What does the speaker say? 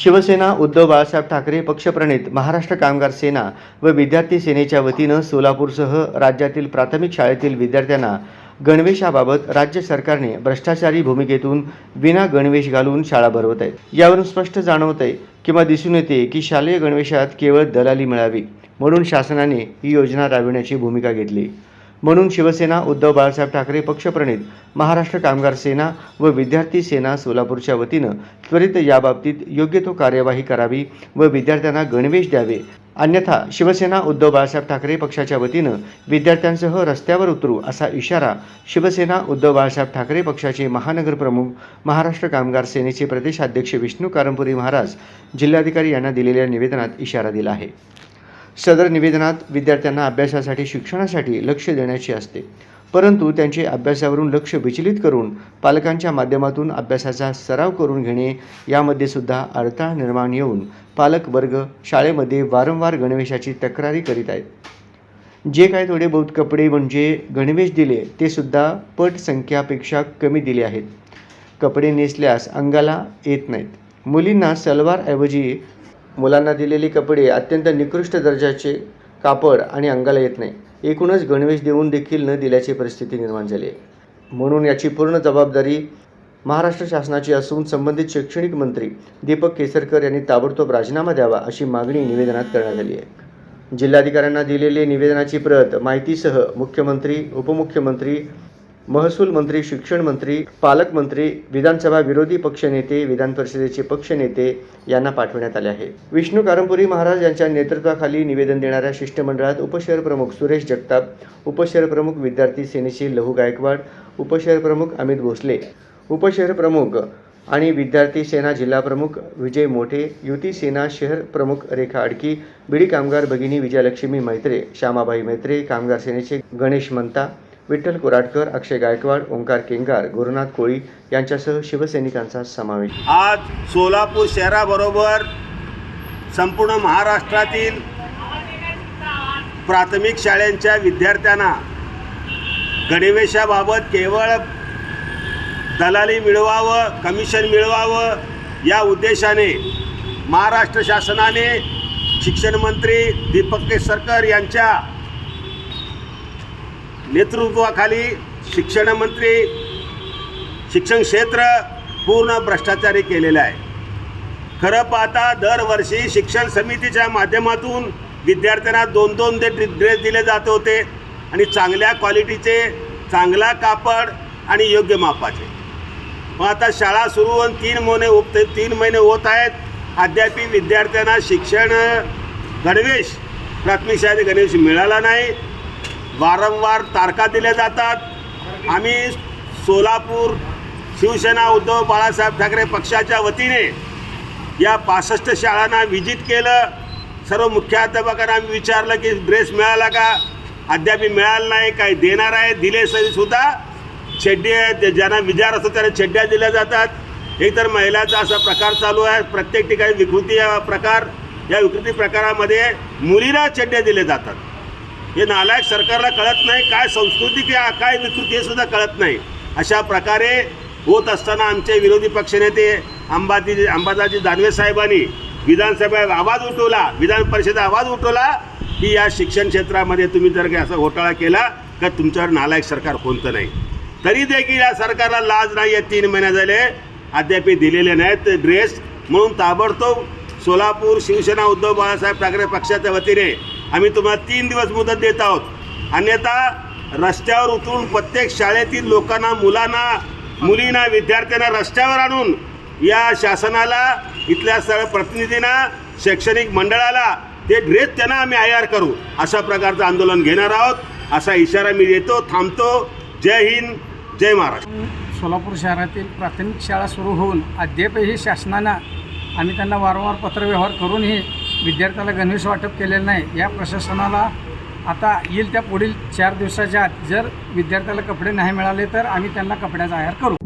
शिवसेना उद्धव बाळासाहेब ठाकरे पक्षप्रणित महाराष्ट्र कामगार सेना व विद्यार्थी सेनेच्या वतीनं सोलापूरसह राज्यातील प्राथमिक शाळेतील विद्यार्थ्यांना गणवेशाबाबत राज्य सरकारने भ्रष्टाचारी भूमिकेतून विना गणवेश घालून शाळा भरवत आहे। यावरून स्पष्ट जाणवत आहे किंवा दिसून येते की शालेय गणवेशात केवळ दलाली मिळावी म्हणून शासनाने ही योजना राबविण्याची भूमिका घेतली। म्हणून शिवसेना उद्धव बाळासाहेब ठाकरे पक्षप्रणित महाराष्ट्र कामगार सेना व विद्यार्थी सेना सोलापूरच्या वतीनं त्वरित याबाबतीत योग्य तो कार्यवाही करावी व विद्यार्थ्यांना गणवेश द्यावे, अन्यथा शिवसेना उद्धव बाळासाहेब ठाकरे पक्षाच्या वतीनं विद्यार्थ्यांसह रस्त्यावर उतरू असा इशारा शिवसेना उद्धव बाळासाहेब ठाकरे पक्षाचे महानगर प्रमुख महाराष्ट्र कामगार सेनेचे प्रदेशाध्यक्ष विष्णू कारंपुरी महाराज जिल्हाधिकारी यांना दिलेल्या निवेदनात इशारा दिला आहे। सदर निवेदनात विद्यार्थ्यांना अभ्यासासाठी शिक्षणासाठी लक्ष देण्याचे असते, परंतु त्यांचे अभ्यासावरून लक्ष विचलित करून पालकांच्या माध्यमातून अभ्यासाचा सराव करून घेणे यामध्ये सुद्धा अडथळा निर्माण येऊन पालक वर्ग शाळेमध्ये वारंवार गणवेशाची तक्रारी करीत आहेत। जे काही थोडे बहुत कपडे म्हणजे गणवेश दिले ते सुद्धा पट संख्यापेक्षा कमी दिले आहेत। कपडे नेसल्यास अंगाला येत नाहीत। मुलींना सलवारऐवजी मुलांना दिलेली कपडे अत्यंत निकृष्ट दर्जाचे कापड आणि अंगाला येत नाही। एकूणच गणवेश देऊन देखील न दिल्याची परिस्थिती निर्माण झाली आहे। म्हणून याची पूर्ण जबाबदारी महाराष्ट्र शासनाची असून संबंधित शैक्षणिक मंत्री दीपक केसरकर यांनी ताबडतोब राजीनामा द्यावा अशी मागणी निवेदनात करण्यात आली आहे। जिल्हाधिकाऱ्यांना दिलेली निवेदनाची प्रत माहितीसह मुख्यमंत्री, उपमुख्यमंत्री, महसूल मंत्री, शिक्षण मंत्री, पालकमंत्री, विधानसभा विरोधी पक्षनेते, विधान परिषदेचे पक्षनेते यांना पाठवण्यात आले आहे। विष्णू कारंपुरी महाराज यांच्या नेतृत्वाखाली निवेदन देणाऱ्या शिष्टमंडळात उपशहर प्रमुख सुरेश जगताप, उपशहर प्रमुख विद्यार्थी सेनेचे लहू गायकवाड, उपशहर प्रमुख अमित भोसले, उपशहर प्रमुख आणि विद्यार्थी सेना जिल्हा प्रमुख विजय मोठे, युती सेना शहर प्रमुख रेखा अडकी, बीडी कामगार भगिनी विजयलक्ष्मी मैत्रे, श्यामाबाई मैत्रे, कामगार सेनेचे गणेश मंता, विठ्ठल कोराटकर, अक्षय गायकवाड, ओंकार केंगार, गुरुनाथ कोळी यांच्यासह शिवसैनिकांचा समावेश। आज सोलापूर शहराबरोबर संपूर्ण महाराष्ट्रातील प्राथमिक शाळांच्या विद्यार्थ्यांना गणवेशाबाबत केवळ दलाली मिळवावं, कमिशन मिळवावं या उद्देशाने महाराष्ट्र शासनाने शिक्षण मंत्री दीपक केसरकर यांच्या नेतृत्वाखाली शिक्षण क्षेत्र पूर्ण भ्रष्टाचारी केलेलं आहे। खरं पाहता दरवर्षी शिक्षण समितीच्या माध्यमातून विद्यार्थ्यांना दोन ड्रेस दिले जात होते आणि चांगल्या क्वालिटीचे, चांगला कापड आणि योग्य मापाचे। मग आता शाळा सुरू होऊन 3 महिने होत आहेत, अद्याप विद्यार्थ्यांना शिक्षण गणवेश, प्राथमिक शाळेत गणवेश मिळाला नाही। वारंवार तारखा दिल्या जातात। आम्ही सोलापूर शिवसेना उद्धव बाळासाहेब ठाकरे पक्षाच्या वतीने या 65 शाळांना व्हिजिट केलं। सर्व मुख्याध्यापकांना आम्ही विचारलं की ड्रेस मिळाला का, अद्याप मिळाला नाही, काय देणार आहे, दिले सुद्धा छड्डे ज्यांना विचार असतो त्यांना छड्ड्या दिल्या जातात। एकतर महिलाचा असा प्रकार चालू आहे, प्रत्येक ठिकाणी विकृती प्रकार, या विकृती प्रकारामध्ये मुलीला छड्डे दिले जातात। हे नालायक सरकारला कळत नाही, काय संस्कृती काय विकृती हे सुद्धा कळत नाही। अशा प्रकारे होत असताना आमचे विरोधी पक्षनेते अंबादाजी दानवे साहेबांनी विधानसभेत आवाज उठवला, विधान परिषदेत आवाज उठवला की या शिक्षण क्षेत्रामध्ये तुम्ही जर काही असा घोटाळा केला तर तुमच्यावर नालायक सरकार कोणतं नाही। तरी देखील या सरकारला लाज नाही आहे। 3 महिने झाले अद्याप दिलेले नाहीत ड्रेस। म्हणून ताबडतोब सोलापूर शिवसेना उद्धव बाळासाहेब ठाकरे पक्षाच्या वतीने आम्ही तुम्हाला 3 दिवस मुदत देत आहोत, अन्यथा रस्त्यावर उतरून प्रत्येक शाळेतील लोकांना, मुलांना, मुलींना, विद्यार्थ्यांना रस्त्यावर आणून या शासनाला, इथल्या सर्व प्रतिनिधींना, शैक्षणिक मंडळाला ते ड्रेस त्यांना आम्ही IR करू अशा प्रकारचं आंदोलन घेणार आहोत असा इशारा मी देतो। थांबतो। जय हिंद, जय महाराष्ट्र। सोलापूर शहरातील प्राथमिक शाळा सुरू होऊन अद्यापही शासनानं आम्ही त्यांना वारंवार पत्रव्यवहार करूनही विद्यार्थ्याला गणवेश वाटप केलेलं नाही। या प्रशासनाला आता येईल त्या पुढील 4 दिवसाच्या आत जर विद्यार्थ्याला कपडे नाही मिळाले तर आम्ही त्यांना कपड्याचा IR करू।